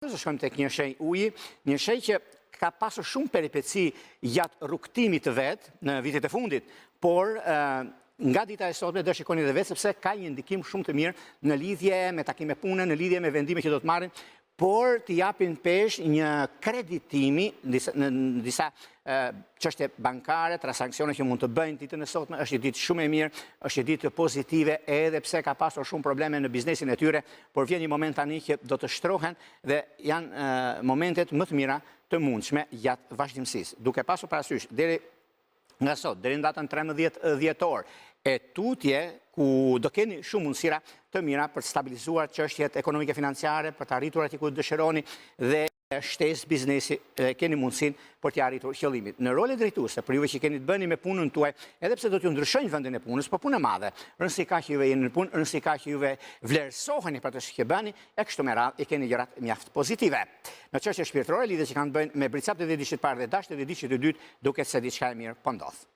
Shkojmë tek një shenjë uji, një shenjë që ka pasur shumë peripeci gjatë rrugtimit të vetë në vitet e fundit, por nga dita e sotme do shikoni edhe vetë sepse ka një ndikim shumë të mirë në lidhje me takime pune, në lidhje me vendime që do të marrin, por të japin pesh një kreditimi në disa çështje bankare, transaksione që mund të bëjnë ditën e sotme, është një ditë shumë e mirë, është një ditë pozitive edhe pse ka pasur shumë probleme në biznesin e tyre, por vjen një moment tani që do të shtrohen dhe janë momentet më të mira të mundshme gjatë vazhdimësisë. Duke pasur parasysh deri nga sot, deri në datën 13 dhjetor, e tutje ku do keni shumë mundësira të mira për të stabilizuar çështjet ekonomike financiare, për të arritur atje ku dëshironi dhe shtesë biznesi keni mundësinë për të arritur qëllimin. Në role drejtuese, për juve që keni të bëni me punën tuaj, edhe pse do t'ju ndryshojnë vendin e punës, po punë e madhe, rëndësi ka që juve jeni në punë, rëndësi ka që juve vlerësoheni për të që bëni, e kështu me radhë e keni gjërat mjaft pozitive. Në çështje shpirtërore, lidhje që kanë të bëjnë me bricapët e ditëshit parë dhe dashjet e ditëshit të dytë, duket se diçka e mirë po ndodh.